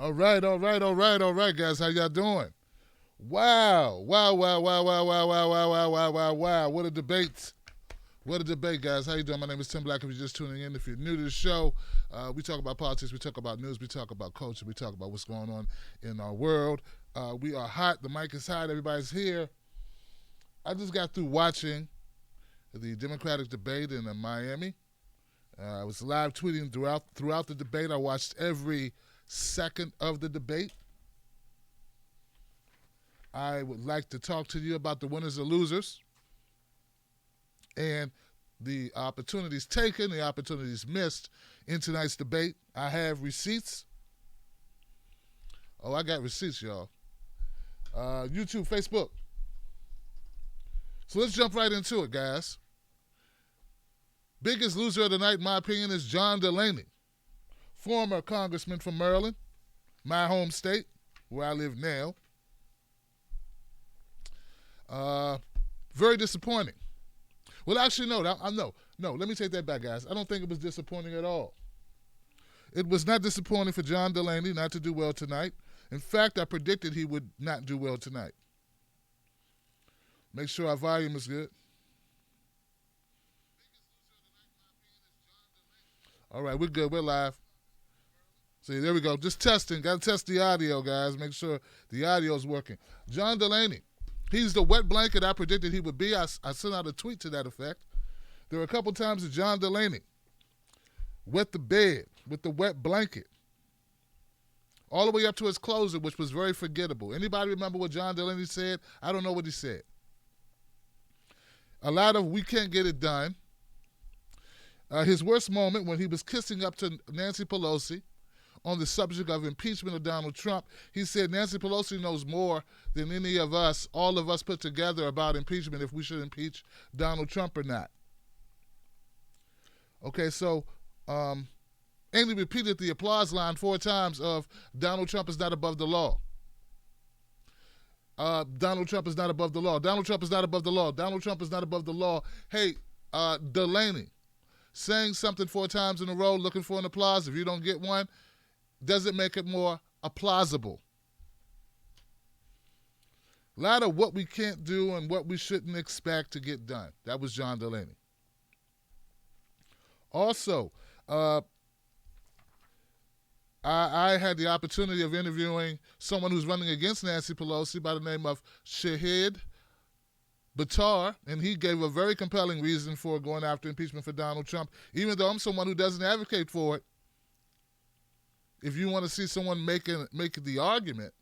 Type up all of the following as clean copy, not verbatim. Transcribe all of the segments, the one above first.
All right, all right, all right, all right, guys. How y'all doing? Wow, wow, wow, wow, wow, wow, wow, wow, wow, wow, wow, wow. What a debate. What a debate, guys. How you doing? My name is Tim Black. If you're just tuning in, if you're new to the show, we talk about politics, we talk about news, we talk about culture, we talk about what's going on in our world. We are hot. The mic is hot. Everybody's here. I just got through watching the Democratic debate in Miami. I was live tweeting throughout the debate. I watched every second of the debate. I would like to talk to you about the winners and losers and the opportunities taken, the opportunities missed in tonight's debate. I have receipts. Oh, I got receipts, y'all. YouTube, Facebook. So let's jump right into it, guys. Biggest loser of the night, in my opinion, is John Delaney, former congressman from Maryland, my home state, where I live now. Very disappointing. Well, actually, no. Let me take that back, guys. I don't think it was disappointing at all. It was not disappointing for John Delaney not to do well tonight. In fact, I predicted he would not do well tonight. Make sure our volume is good. All right, we're good. We're live. See, there we go. Just testing. Got to test the audio, guys. Make sure the audio is working. John Delaney. He's the wet blanket I predicted he would be. I sent out a tweet to that effect. There were a couple times that John Delaney wet the bed with the wet blanket, all the way up to his closer, which was very forgettable. Anybody remember what John Delaney said? I don't know what he said. A lot of "we can't get it done." His worst moment when he was kissing up to Nancy Pelosi on the subject of impeachment of Donald Trump. He said Nancy Pelosi knows more than any of us, all of us put together, about impeachment, if we should impeach Donald Trump or not. Okay, so Amy repeated the applause line 4 times of Donald Trump is not above the law. Donald Trump is not above the law. Donald Trump is not above the law. Donald Trump is not above the law. Hey, Delaney, saying something 4 times in a row, looking for an applause. If you don't get one, doesn't make it more plausible. A lot of what we can't do and what we shouldn't expect to get done. That was John Delaney. Also, I had the opportunity of interviewing someone who's running against Nancy Pelosi by the name of Shahid Buttar, and he gave a very compelling reason for going after impeachment for Donald Trump, even though I'm someone who doesn't advocate for it. If you want to see someone making the argument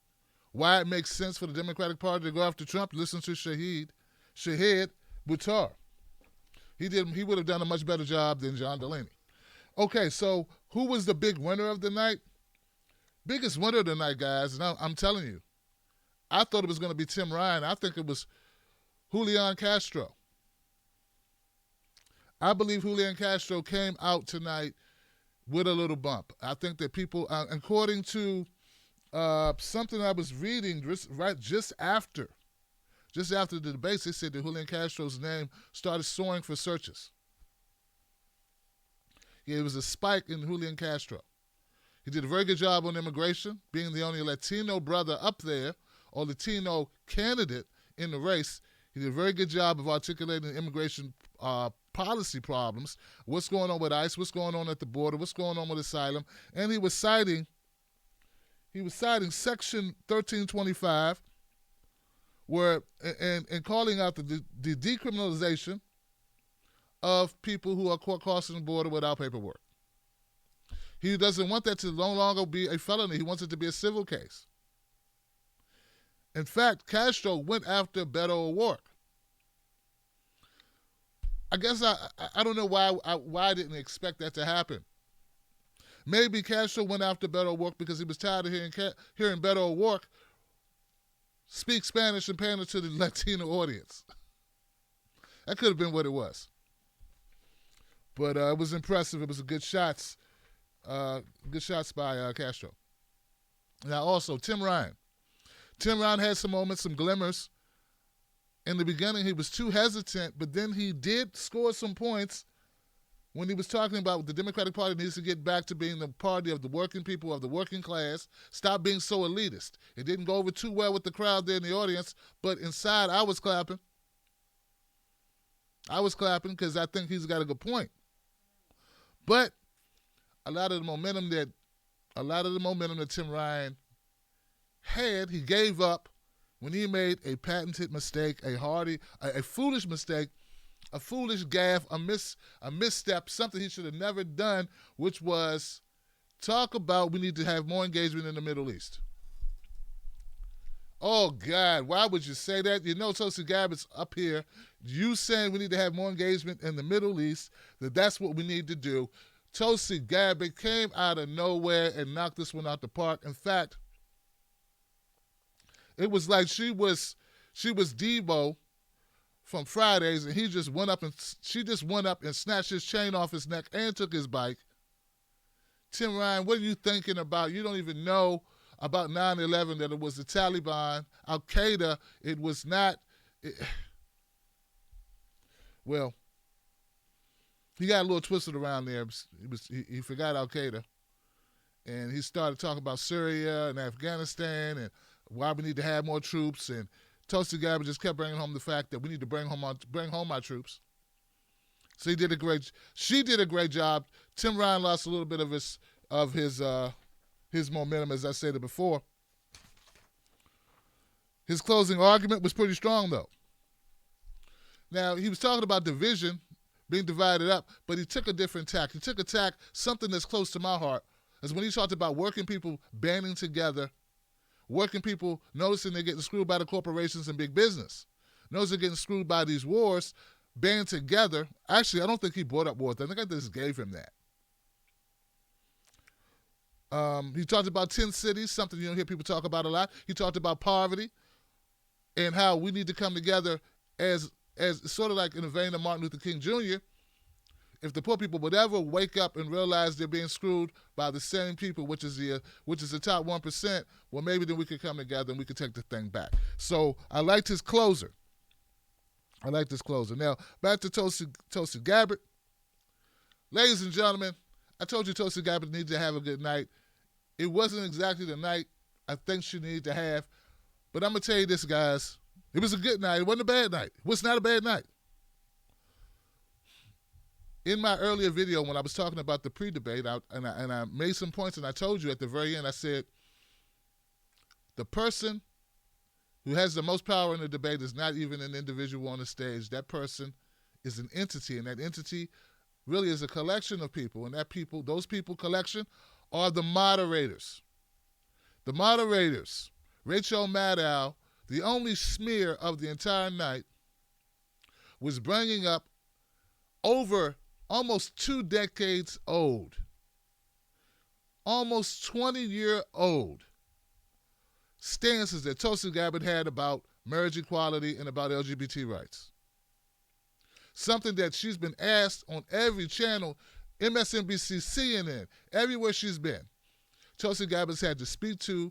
why it makes sense for the Democratic Party to go after Trump, listen to Shahid Buttar. He would have done a much better job than John Delaney. Okay, so who was the big winner of the night? Biggest winner of the night, guys, and I'm telling you, I thought it was going to be Tim Ryan. I think it was Julian Castro. I believe Julian Castro came out tonight with a little bump. I think that people, according to something I was reading just after the debates, they said that Julian Castro's name started soaring for searches. Yeah, it was a spike in Julian Castro. He did a very good job on immigration, being the only Latino brother up there, or Latino candidate in the race. He did a very good job of articulating immigration policy problems, what's going on with ICE, what's going on at the border, what's going on with asylum, and he was citing Section 1325, where and calling out the decriminalization of people who are crossing the border without paperwork. He doesn't want that to no longer be a felony. He wants it to be a civil case. In fact, Castro went after Beto O'Rourke. I guess I don't know why I didn't expect that to happen. Maybe Castro went after Beto O'Rourke because he was tired of hearing Beto O'Rourke speak Spanish and pander to the Latino audience. That could have been what it was. But it was impressive. It was good shots by Castro. Now also, Tim Ryan. Tim Ryan had some moments, some glimmers. In the beginning, he was too hesitant, but then he did score some points when he was talking about the Democratic Party needs to get back to being the party of the working people, of the working class, stop being so elitist. It didn't go over too well with the crowd there in the audience, but inside I was clapping. I was clapping because I think he's got a good point. But a lot of the momentum that Tim Ryan had, he gave up when he made a patented mistake, a foolish mistake, a foolish gaffe, a misstep, something he should have never done, which was talk about we need to have more engagement in the Middle East. Oh, God, why would you say that? You know Tulsi Gabbard's up here. You saying we need to have more engagement in the Middle East, that's what we need to do. Tulsi Gabbard came out of nowhere and knocked this one out the park. In fact, it was like she was Debo from Fridays, and she just went up and snatched his chain off his neck and took his bike. Tim Ryan, what are you thinking about? You don't even know about 9/11, that it was the Taliban, Al-Qaeda. It was not. Well, he got a little twisted around there. He forgot Al-Qaeda, and he started talking about Syria and Afghanistan and why we need to have more troops. And Tulsi Gabbard just kept bringing home the fact that we need to bring home our troops. So she did a great job. Tim Ryan lost a little bit of his momentum, as I said before. His closing argument was pretty strong, though. Now, he was talking about division, being divided up, but he took a different tack. He took a tack, something that's close to my heart, is when he talked about working people banding together, working people noticing they're getting screwed by the corporations and big business, noticing they're getting screwed by these wars, band together. Actually, I don't think he brought up wars. I think I just gave him that. He talked about 10 cities, something you don't hear people talk about a lot. He talked about poverty and how we need to come together as sort of like in the vein of Martin Luther King Jr. If the poor people would ever wake up and realize they're being screwed by the same people, which is the top 1%, well, maybe then we could come together and we could take the thing back. So I liked his closer. Now, back to Tulsi Gabbard. Ladies and gentlemen, I told you Tulsi Gabbard needed to have a good night. It wasn't exactly the night I think she needed to have, but I'm going to tell you this, guys. It was a good night. It wasn't a bad night. It was not a bad night. In my earlier video, when I was talking about the pre-debate, I made some points, and I told you at the very end, I said, the person who has the most power in the debate is not even an individual on the stage. That person is an entity, and that entity really is a collection of people, and those people collection are the moderators. The moderators, Rachel Maddow, the only smear of the entire night, was bringing up over almost 2 decades old, almost 20-year-old stances that Tulsi Gabbard had about marriage equality and about LGBT rights. Something that she's been asked on every channel, MSNBC, CNN, everywhere she's been. Tulsi Gabbard's had to speak to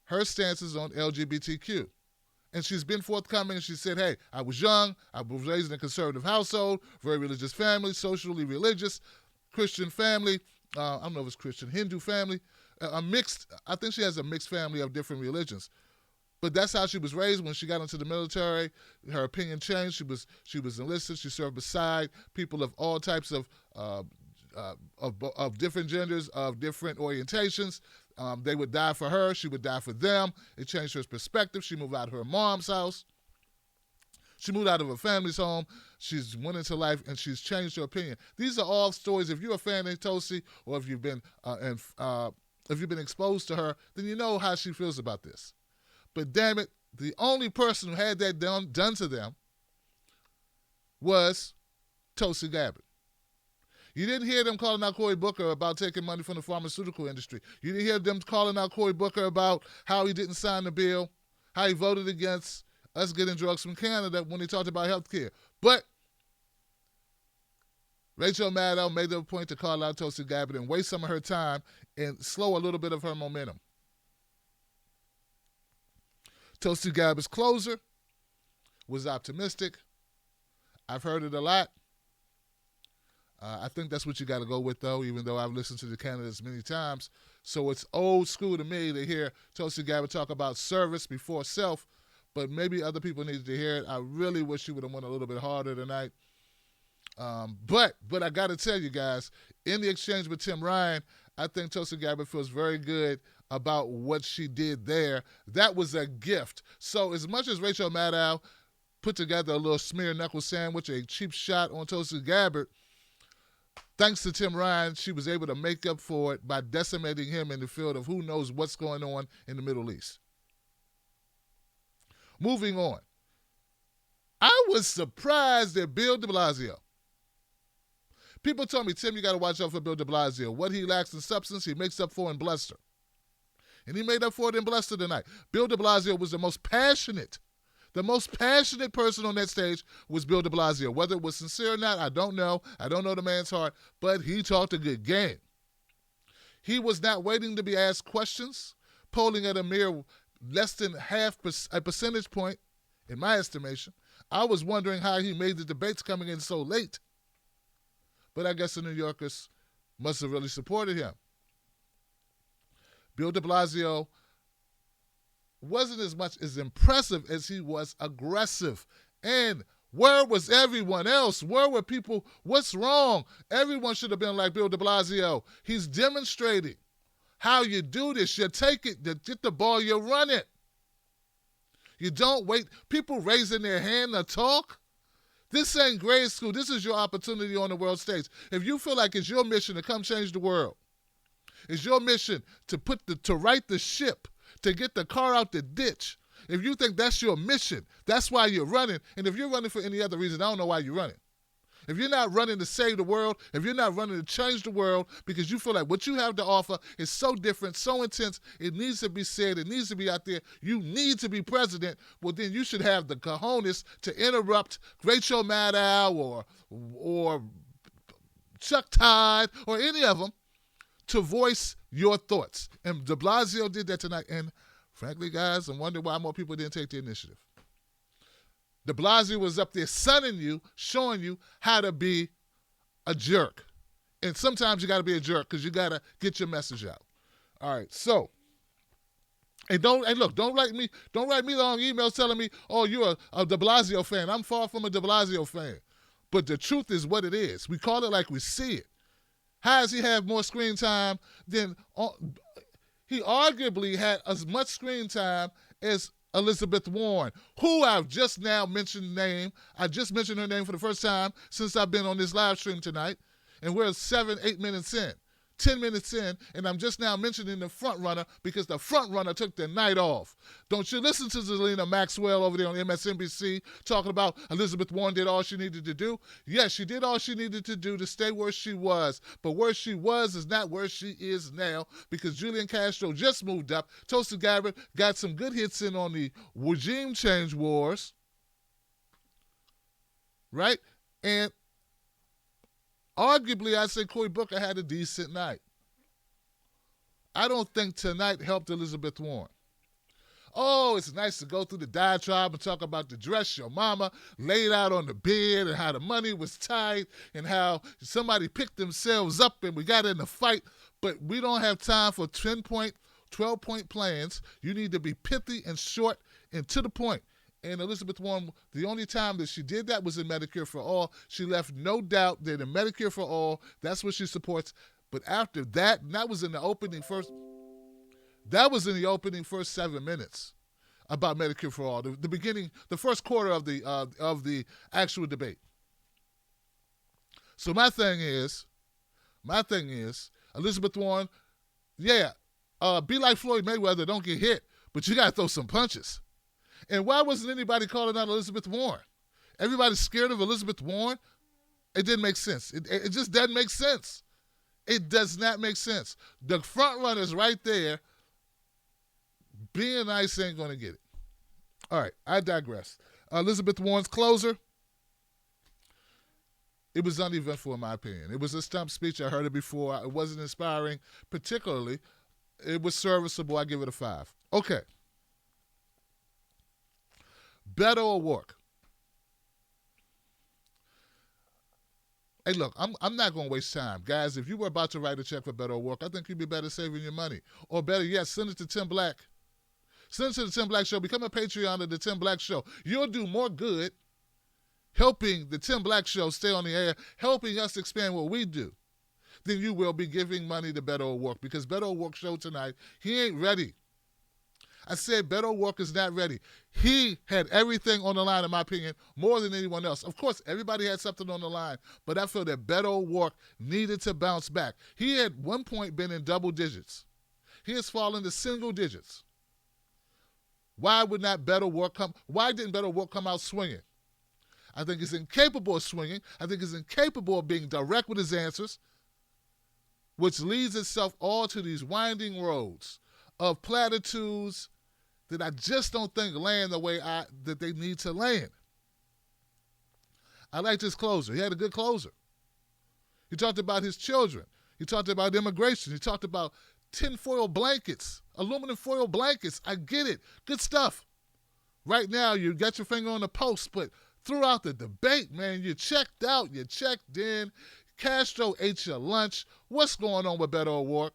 her stances on LGBTQ. And she's been forthcoming. She said, hey, I was young. I was raised in a conservative household, very religious family, socially religious, Christian family. I don't know if it's Christian, Hindu family. I think she has a mixed family of different religions. But that's how she was raised. When she got into the military, her opinion changed. She was enlisted. She served beside people of all types of different genders, of different orientations. They would die for her. She would die for them. It changed her perspective. She moved out of her mom's house. She moved out of her family's home. She's went into life, and she's changed her opinion. These are all stories. If you're a fan of Tulsi, or if you've been exposed to her, then you know how she feels about this. But damn it, the only person who had that done to them was Tulsi Gabbard. You didn't hear them calling out Cory Booker about taking money from the pharmaceutical industry. You didn't hear them calling out Cory Booker about how he didn't sign the bill, how he voted against us getting drugs from Canada when he talked about health care. But Rachel Maddow made it a point to call out Tulsi Gabbard and waste some of her time and slow a little bit of her momentum. Tulsi Gabbard's closer was optimistic. I've heard it a lot. I think that's what you got to go with, though, even though I've listened to the candidates many times. So it's old school to me to hear Tulsi Gabbard talk about service before self, but maybe other people needed to hear it. I really wish she would have went a little bit harder tonight. But I got to tell you guys, in the exchange with Tim Ryan, I think Tulsi Gabbard feels very good about what she did there. That was a gift. So as much as Rachel Maddow put together a little smear knuckle sandwich, a cheap shot on Tulsi Gabbard, thanks to Tim Ryan, she was able to make up for it by decimating him in the field of who knows what's going on in the Middle East. Moving on. I was surprised at Bill de Blasio. People told me, Tim, you got to watch out for Bill de Blasio. What he lacks in substance, he makes up for in bluster. And he made up for it in bluster tonight. Bill de Blasio was the most passionate person on that stage was Bill de Blasio. Whether it was sincere or not, I don't know. I don't know the man's heart, but he talked a good game. He was not waiting to be asked questions, polling at a mere less than half a percentage point, in my estimation. I was wondering how he made the debates coming in so late. But I guess the New Yorkers must have really supported him. Bill de Blasio wasn't as much as impressive as he was aggressive. And where was everyone else? Where were people? What's wrong? Everyone should have been like Bill de Blasio. He's demonstrating how you do this. You take it, you get the ball, you run it. You don't wait. People raising their hand to talk. This ain't grade school. This is your opportunity on the world stage. If you feel like it's your mission to come change the world, it's your mission to right the ship, to get the car out the ditch. If you think that's your mission, that's why you're running. And if you're running for any other reason, I don't know why you're running. If you're not running to save the world, if you're not running to change the world because you feel like what you have to offer is so different, so intense, it needs to be said, it needs to be out there, you need to be president, well, then you should have the cojones to interrupt Rachel Maddow or Chuck Todd or any of them to voice your thoughts. And de Blasio did that tonight. And frankly, guys, I'm wondering why more people didn't take the initiative. De Blasio was up there sunning you, showing you how to be a jerk. And sometimes you got to be a jerk because you got to get your message out. All right, so, and don't write me long emails telling me, oh, you're a de Blasio fan. I'm far from a de Blasio fan. But the truth is what it is. We call it like we see it. How does he have more screen time than he arguably had as much screen time as Elizabeth Warren, who I've just now mentioned name. I just mentioned her name for the first time since I've been on this live stream tonight. And we're 7-8 minutes in, 10 minutes in, and I'm just now mentioning the front runner because the front runner took the night off. Don't you listen to Zelina Maxwell over there on MSNBC talking about Elizabeth Warren did all she needed to do? Yes, she did all she needed to do to stay where she was, but where she was is not where she is now because Julian Castro just moved up. Tulsi Gabbard got some good hits in on the regime change wars, right? And arguably, I'd say Cory Booker had a decent night. I don't think tonight helped Elizabeth Warren. Oh, it's nice to go through the diatribe and talk about the dress your mama laid out on the bed and how the money was tight and how somebody picked themselves up and we got in a fight. But we don't have time for 10-point, 12-point plans. You need to be pithy and short and to the point. And Elizabeth Warren, the only time that she did that was in Medicare for All. She left no doubt that in Medicare for All, that's what she supports. But after that, and that was in the opening first 7 minutes about Medicare for All. The beginning, the first quarter of the actual debate. So my thing is, Elizabeth Warren, be like Floyd Mayweather, don't get hit, but you got to throw some punches. And why wasn't anybody calling out Elizabeth Warren? Everybody's scared of Elizabeth Warren? It didn't make sense. It just doesn't make sense. It does not make sense. The front runner's right there. Being nice ain't going to get it. All right, I digress. Elizabeth Warren's closer, it was uneventful in my opinion. It was a stump speech. I heard it before. It wasn't inspiring particularly. It was serviceable. I give it a 5. Okay. Beto O'Rourke. Hey, look, I'm not going to waste time. Guys, if you were about to write a check for Better Work, I think you'd be better saving your money. Or better yet, send it to Tim Black. Send it to the Tim Black Show. Become a Patreon of the Tim Black Show. You'll do more good helping the Tim Black Show stay on the air, helping us expand what we do, than you will be giving money to Better Work. Because Better Work Show tonight, he ain't ready. I said Beto O'Rourke is not ready. He had everything on the line, in my opinion, more than anyone else. Of course, everybody had something on the line, but I feel that Beto O'Rourke needed to bounce back. He had one point been in double digits. He has fallen to single digits. Why would not Beto O'Rourke come? Why didn't Beto O'Rourke come out swinging? I think he's incapable of swinging. I think he's incapable of being direct with his answers, which leads itself all to these winding roads of platitudes that I just don't think land the way that they need to land. I liked his closer. He had a good closer. He talked about his children. He talked about immigration. He talked about tinfoil blankets, aluminum foil blankets. I get it. Good stuff. Right now, you got your finger on the post, but throughout the debate, man, you checked out, you checked in. Castro ate your lunch. What's going on with Beto O'Rourke?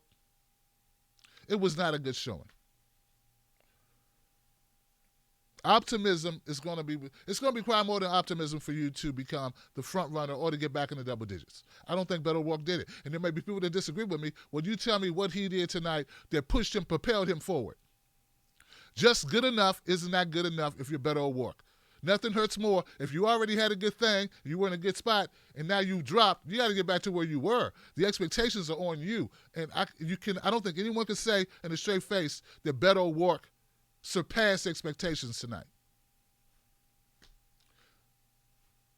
It was not a good showing. Optimism is going to be, it's going to require more than optimism for you to become the front runner or to get back in the double digits. I don't think Beto O'Rourke did it. And there may be people that disagree with me. Well, you tell me what he did tonight that pushed him, propelled him forward. Just good enough isn't that good enough if you're Beto O'Rourke. Nothing hurts more. If you already had a good thing, you were in a good spot, and now you dropped, you got to get back to where you were. The expectations are on you. And I don't think anyone can say in a straight face that Beto O'Rourke surpassed expectations tonight.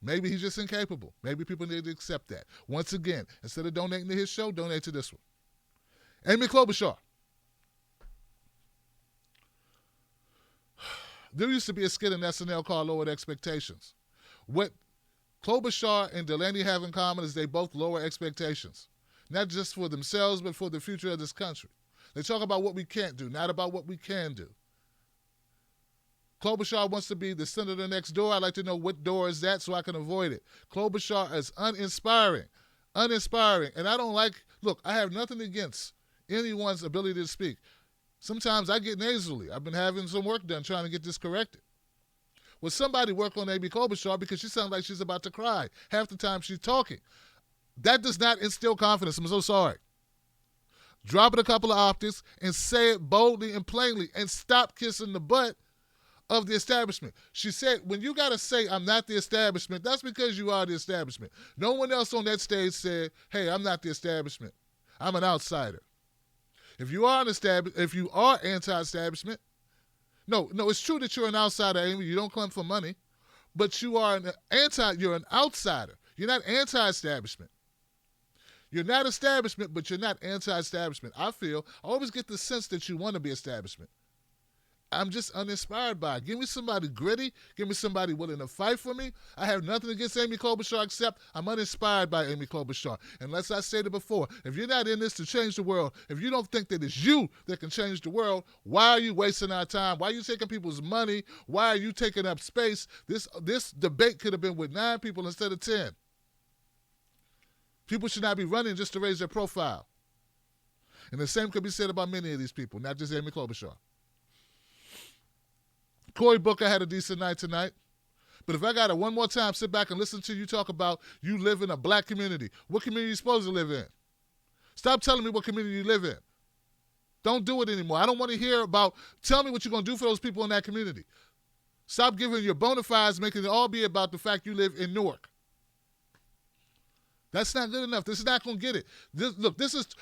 Maybe he's just incapable. Maybe people need to accept that. Once again, instead of donating to his show, donate to this one. Amy Klobuchar. There used to be a skit in SNL called Lowered Expectations. What Klobuchar and Delaney have in common is they both lower expectations. Not just for themselves, but for the future of this country. They talk about what we can't do, not about what we can do. Klobuchar wants to be the senator next door. I'd like to know what door is that so I can avoid it. Klobuchar is uninspiring. And I don't like, look, I have nothing against anyone's ability to speak. Sometimes I get nasally. I've been having some work done trying to get this corrected. Will somebody work on Amy Klobuchar because she sounds like she's about to cry half the time she's talking? That does not instill confidence. I'm so sorry. Drop it a couple of octaves and say it boldly and plainly and stop kissing the butt of the establishment. She said, when you got to say, I'm not the establishment, that's because you are the establishment. No one else on that stage said, hey, I'm not the establishment. I'm an outsider. If you are anti-establishment, no, it's true that you're an outsider, Amy. You don't come for money, but you're an outsider. You're not anti-establishment. You're not establishment, but you're not anti-establishment. I always get the sense that you want to be establishment. I'm just uninspired by it. Give me somebody gritty. Give me somebody willing to fight for me. I have nothing against Amy Klobuchar except I'm uninspired by Amy Klobuchar. Unless I said it before, if you're not in this to change the world, if you don't think that it's you that can change the world, why are you wasting our time? Why are you taking people's money? Why are you taking up space? This debate could have been with 9 people instead of 10. People should not be running just to raise their profile. And the same could be said about many of these people, not just Amy Klobuchar. Cory Booker had a decent night tonight. But if I got to one more time sit back and listen to you talk about you live in a black community, what community are you supposed to live in? Stop telling me what community you live in. Don't do it anymore. I don't want to hear about, tell me what you're going to do for those people in that community. Stop giving your bona fides, making it all be about the fact you live in Newark. That's not good enough. This is not going to get it.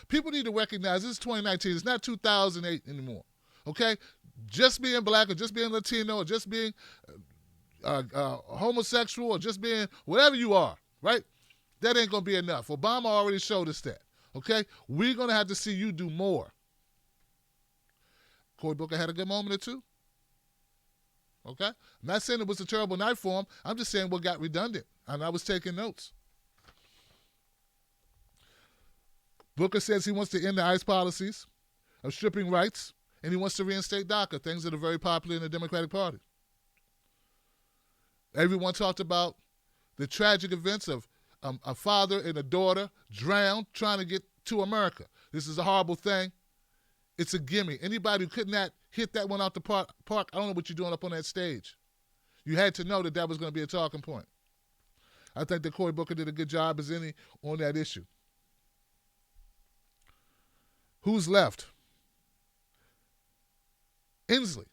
People need to recognize this is 2019. It's not 2008 anymore. Okay? Just being black or just being Latino or just being homosexual or just being whatever you are, right? That ain't going to be enough. Obama already showed us that, okay? We're going to have to see you do more. Cory Booker had a good moment or two, okay? I'm not saying it was a terrible night for him. I'm just saying what got redundant, and I was taking notes. Booker says he wants to end the ICE policies of stripping rights, and he wants to reinstate DACA, things that are very popular in the Democratic Party. Everyone talked about the tragic events of a father and a daughter drowned trying to get to America. This is a horrible thing. It's a gimme. Anybody who could not hit that one out the park, I don't know what you're doing up on that stage. You had to know that that was going to be a talking point. I think that Cory Booker did a good job as any on that issue. Who's left? Inslee.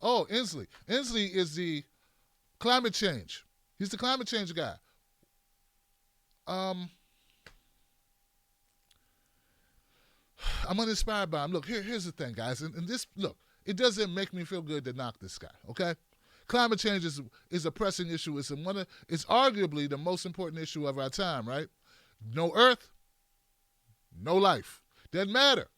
Oh, Inslee. Inslee is the climate change. He's the climate change guy. I'm uninspired by him. Look, here's the thing, guys. And this, look, it doesn't make me feel good to knock this guy, okay? Climate change is a pressing issue. It's arguably the most important issue of our time, right? No Earth, no life. Doesn't matter.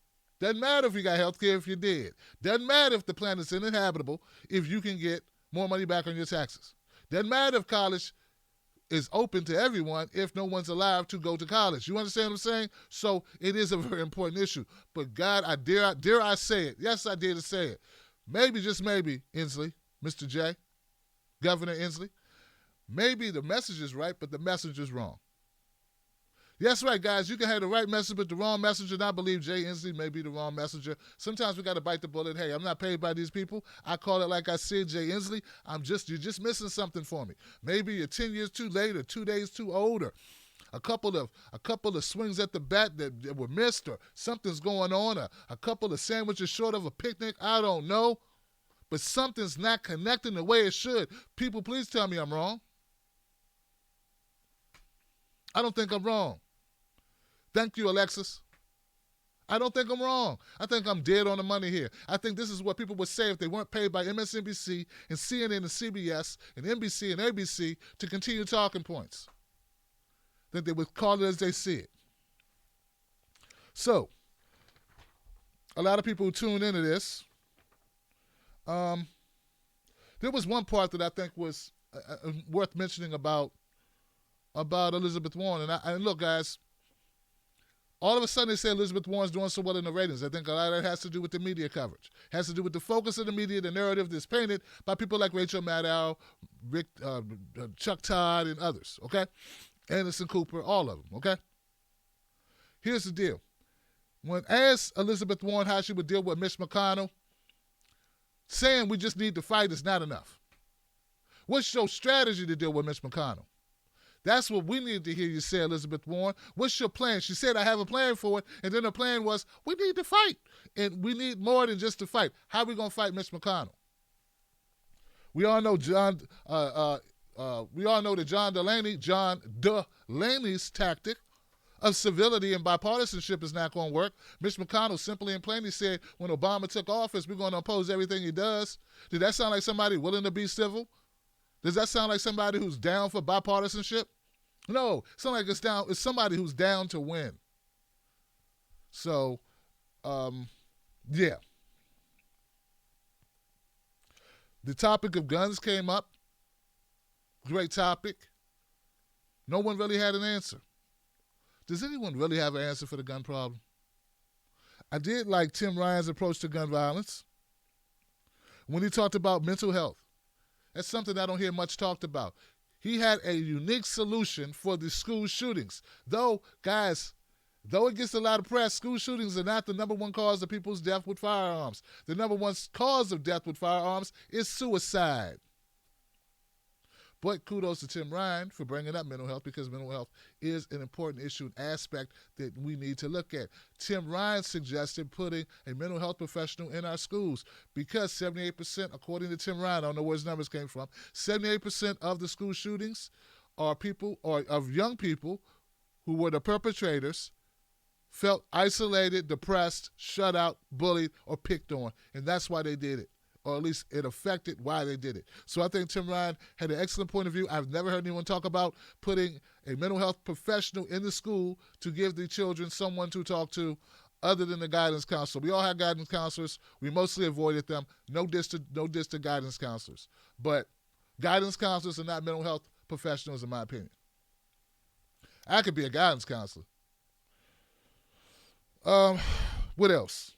Doesn't matter if you got health care if you're dead. Doesn't matter if the planet's uninhabitable if you can get more money back on your taxes. Doesn't matter if college is open to everyone if no one's alive to go to college. You understand what I'm saying? So it is a very important issue. But God, dare I say it? Yes, I dare to say it. Maybe, just maybe, Inslee, Mr. J, Governor Inslee, maybe the message is right, but the message is wrong. Yes, right, guys. You can have the right message, but the wrong messenger. And I believe Jay Inslee may be the wrong messenger. Sometimes we got to bite the bullet. Hey, I'm not paid by these people. I call it like I said, Jay Inslee. You're just missing something for me. Maybe you're 10 years too late or 2 days too old, or a couple of swings at the bat that were missed, or something's going on, or a couple of sandwiches short of a picnic. I don't know. But something's not connecting the way it should. People, please tell me I'm wrong. I don't think I'm wrong. Thank you, Alexis. I don't think I'm wrong. I think I'm dead on the money here. I think this is what people would say if they weren't paid by MSNBC and CNN and CBS and NBC and ABC to continue talking points. That they would call it as they see it. So, a lot of people who tune into this, there was one part that I think was worth mentioning about Elizabeth Warren. And look, guys, all of a sudden they say Elizabeth Warren's doing so well in the ratings. I think a lot of that has to do with the media coverage. It has to do with the focus of the media, the narrative that's painted by people like Rachel Maddow, Chuck Todd, and others, okay? Anderson Cooper, all of them, okay? Here's the deal. When asked Elizabeth Warren how she would deal with Mitch McConnell, saying we just need to fight is not enough. What's your strategy to deal with Mitch McConnell? That's what we need to hear you say, Elizabeth Warren. What's your plan? She said, I have a plan for it. And then the plan was, we need to fight. And we need more than just to fight. How are we going to fight Mitch McConnell? We all know that John Delaney's tactic of civility and bipartisanship is not going to work. Mitch McConnell simply and plainly said, when Obama took office, we're going to oppose everything he does. Did that sound like somebody willing to be civil? Does that sound like somebody who's down for bipartisanship? No, it sounds like it's somebody who's down to win. So, yeah. The topic of guns came up. Great topic. No one really had an answer. Does anyone really have an answer for the gun problem? I did like Tim Ryan's approach to gun violence when he talked about mental health. That's something I don't hear much talked about. He had a unique solution for the school shootings. Though, guys, it gets a lot of press, school shootings are not the number one cause of people's death with firearms. The number one cause of death with firearms is suicide. But kudos to Tim Ryan for bringing up mental health, because mental health is an important issue and aspect that we need to look at. Tim Ryan suggested putting a mental health professional in our schools because 78%, according to Tim Ryan, I don't know where his numbers came from, 78% of the school shootings are young people who were the perpetrators, felt isolated, depressed, shut out, bullied, or picked on, and that's why they did it. Or at least it affected why they did it. So I think Tim Ryan had an excellent point of view. I've never heard anyone talk about putting a mental health professional in the school to give the children someone to talk to other than the guidance counselor. We all have guidance counselors. We mostly avoided them. No diss to guidance counselors. But guidance counselors are not mental health professionals, in my opinion. I could be a guidance counselor. What else?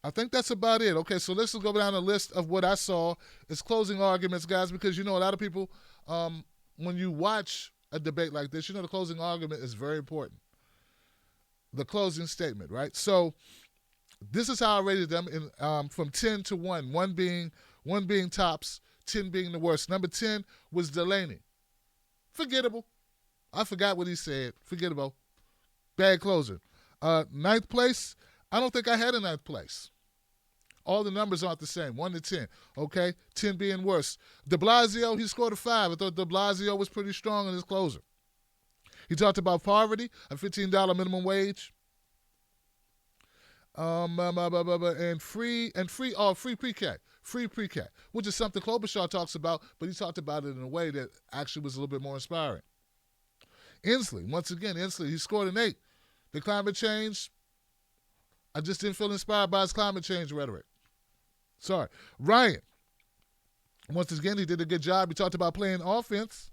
I think that's about it. Okay, so let's go down the list of what I saw as closing arguments, guys, because, a lot of people, when you watch a debate like this, the closing argument is very important. The closing statement, right? So this is how I rated them from 10 to 1. One being tops, 10 being the worst. Number 10 was Delaney. Forgettable. I forgot what he said. Forgettable. Bad closer. Ninth place, I don't think I had a ninth place. All the numbers aren't the same, 1 to 10. Okay, 10 being worse. De Blasio, he scored a 5. I thought De Blasio was pretty strong in his closer. He talked about poverty, a $15 minimum wage, and free pre-K, which is something Klobuchar talks about, but he talked about it in a way that actually was a little bit more inspiring. Inslee, once again, he scored an 8. The climate change, I just didn't feel inspired by his climate change rhetoric. Sorry. Ryan, once again, he did a good job. He talked about playing offense.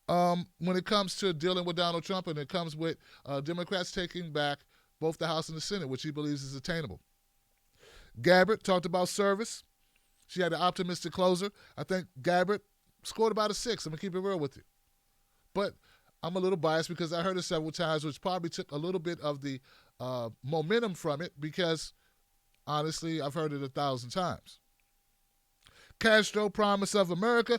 When it comes to dealing with Donald Trump, and it comes with Democrats taking back both the House and the Senate, which he believes is attainable. Gabbard talked about service. She had an optimistic closer. I think Gabbard scored about a 6. I'm going to keep it real with you. But I'm a little biased because I heard it several times, which probably took a little bit of the momentum from it because, honestly, I've heard it 1,000 times. Castro, Promise of America.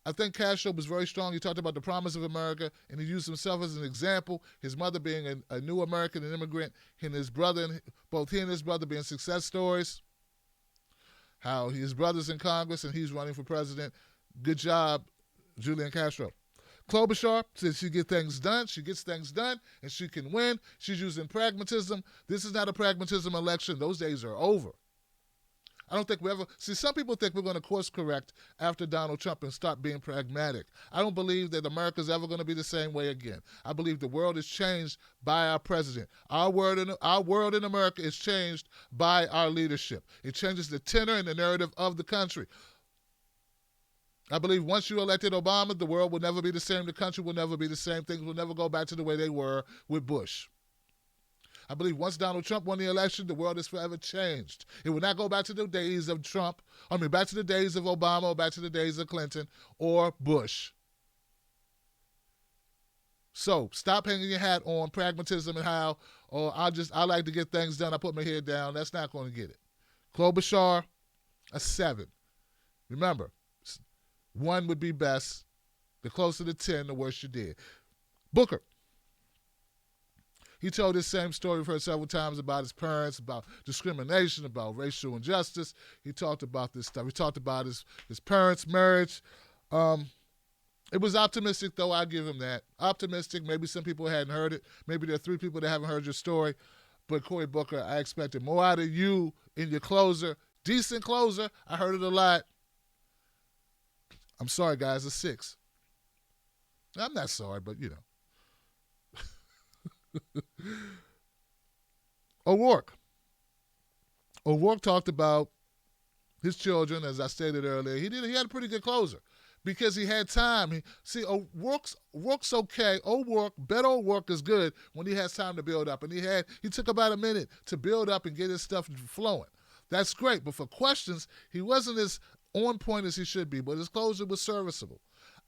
I think Castro was very strong. He talked about the promise of America, and he used himself as an example, his mother being a new American, an immigrant, and his brother, both he and his brother being success stories, how his brother's in Congress and he's running for president. Good job, Julian Castro. Klobuchar says she gets things done, and she can win. She's using pragmatism. This is not a pragmatism election. Those days are over. I don't think we ever... See, some people think we're going to course correct after Donald Trump and start being pragmatic. I don't believe that America's ever going to be the same way again. I believe the world is changed by our president. Our world in America is changed by our leadership. It changes the tenor and the narrative of the country. I believe once you elected Obama, the world will never be the same. The country will never be the same. Things will never go back to the way they were with Bush. I believe once Donald Trump won the election, the world is forever changed. It will not go back to the days of Trump, back to the days of Obama, or back to the days of Clinton or Bush. So stop hanging your hat on pragmatism and how, I like to get things done. I put my head down. That's not going to get it. Klobuchar, a 7. Remember, 1 would be best. The closer to 10, the worse you did. Booker. He told this same story for several times about his parents, about discrimination, about racial injustice. He talked about this stuff. He talked about his parents' marriage. It was optimistic, though. I give him that. Optimistic. Maybe some people hadn't heard it. Maybe there are 3 people that haven't heard your story. But Cory Booker, I expected more out of you in your closer. Decent closer. I heard it a lot. I'm sorry, guys. A 6. I'm not sorry, but, O'Rourke talked about his children, as I stated earlier. He had a pretty good closer because he had time. O'Rourke's okay. Bet O'Rourke is good when he has time to build up, and he took about a minute to build up and get his stuff flowing. That's great, but for questions, he wasn't as on point as he should be, but his closer was serviceable.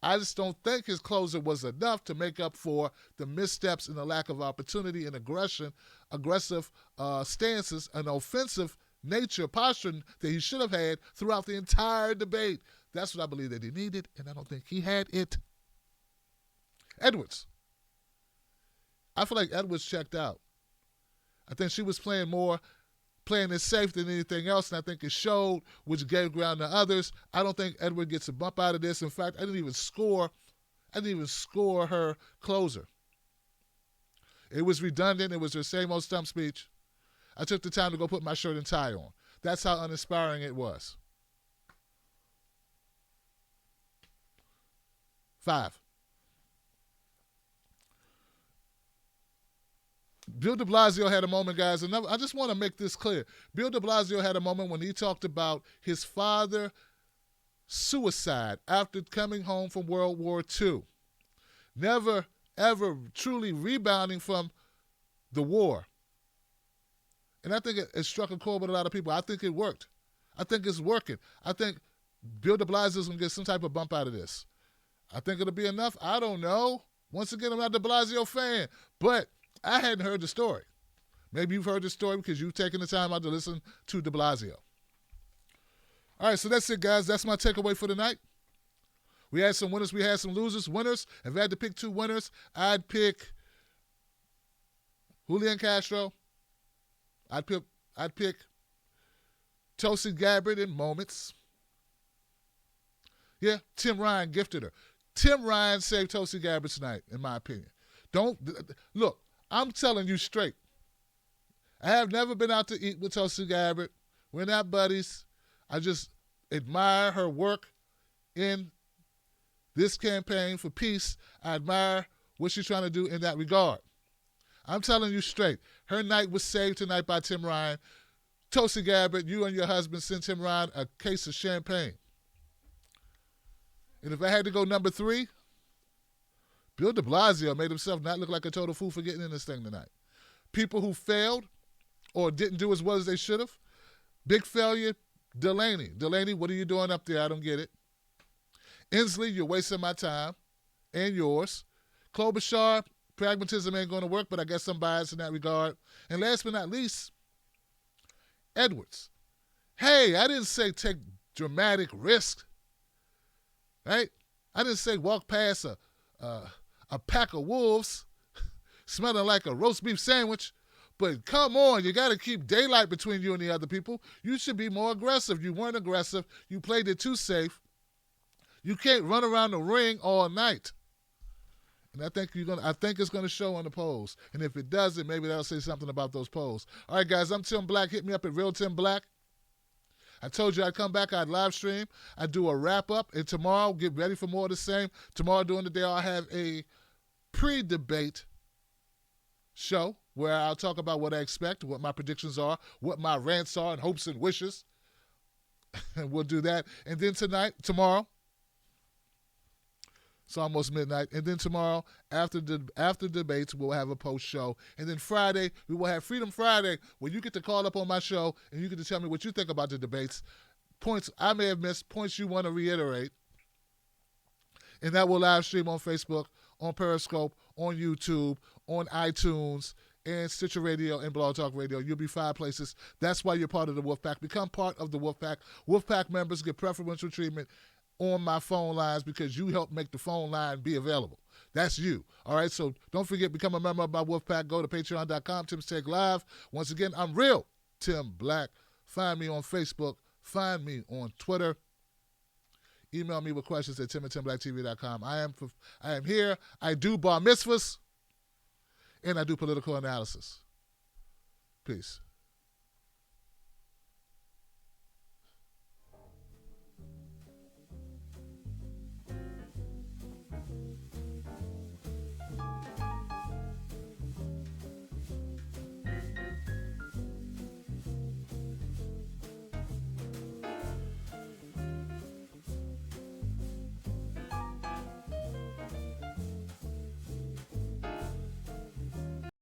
I just don't think his closer was enough to make up for the missteps and the lack of opportunity and aggressive stances, and offensive nature, posture that he should have had throughout the entire debate. That's what I believe that he needed, and I don't think he had it. Edwards. I feel like Edwards checked out. I think she was playing it safe than anything else, and I think it showed, which gave ground to others. I don't think Edward gets a bump out of this. In fact, I didn't even score her closer. It was redundant. It was her same old stump speech. I took the time to go put my shirt and tie on. That's how uninspiring it was. 5. Bill de Blasio had a moment, guys. And I just want to make this clear. Bill de Blasio had a moment when he talked about his father's suicide after coming home from World War II. Never, ever truly rebounding from the war. And I think it struck a chord with a lot of people. I think it worked. I think it's working. I think Bill de Blasio's going to get some type of bump out of this. I think it'll be enough. I don't know. Once again, I'm not a de Blasio fan, but I hadn't heard the story. Maybe you've heard the story because you've taken the time out to listen to de Blasio. All right, so that's it, guys. That's my takeaway for tonight. We had some winners. We had some losers. Winners, if I had to pick 2 winners, I'd pick Julian Castro. I'd pick Tulsi Gabbard in moments. Yeah, Tim Ryan gifted her. Tim Ryan saved Tulsi Gabbard tonight, in my opinion. Look, I'm telling you straight. I have never been out to eat with Tulsi Gabbard. We're not buddies. I just admire her work in this campaign for peace. I admire what she's trying to do in that regard. I'm telling you straight. Her night was saved tonight by Tim Ryan. Tulsi Gabbard, you and your husband sent Tim Ryan a case of champagne. And if I had to go number 3, Bill de Blasio made himself not look like a total fool for getting in this thing tonight. People who failed or didn't do as well as they should have. Big failure, Delaney. Delaney, what are you doing up there? I don't get it. Inslee, you're wasting my time and yours. Klobuchar, pragmatism ain't going to work, but I guess I'm biased in that regard. And last but not least, Edwards. Hey, I didn't say take dramatic risks, right? I didn't say walk past a pack of wolves smelling like a roast beef sandwich. But come on, you got to keep daylight between you and the other people. You should be more aggressive. You weren't aggressive. You played it too safe. You can't run around the ring all night. And I think it's gonna show on the polls. And if it doesn't, maybe that'll say something about those polls. All right, guys, I'm Tim Black. Hit me up at Real Tim Black. I told you I'd come back, I'd live stream, I'd do a wrap-up, and tomorrow, get ready for more of the same. Tomorrow during the day, I'll have a pre-debate show where I'll talk about what I expect, what my predictions are, what my rants are, and hopes and wishes. And we'll do that. And then tomorrow, it's almost midnight. And then tomorrow, after debates, we'll have a post show. And then Friday, we will have Freedom Friday, where you get to call up on my show and you get to tell me what you think about the debates, points I may have missed, points you want to reiterate. And that will live stream on Facebook, on Periscope, on YouTube, on iTunes, and Stitcher Radio and Blog Talk Radio. You'll be 5 places. That's why you're part of the Wolfpack. Become part of the Wolfpack. Wolfpack members get preferential treatment on my phone lines because you help make the phone line be available. That's you. All right, so don't forget, become a member of my Wolfpack. Go to patreon.com, Tim's Take Live. Once again, I'm Real Tim Black. Find me on Facebook. Find me on Twitter. Email me with questions at tim@timblacktv.com. I am here. I do bar mitzvahs, and I do political analysis. Peace.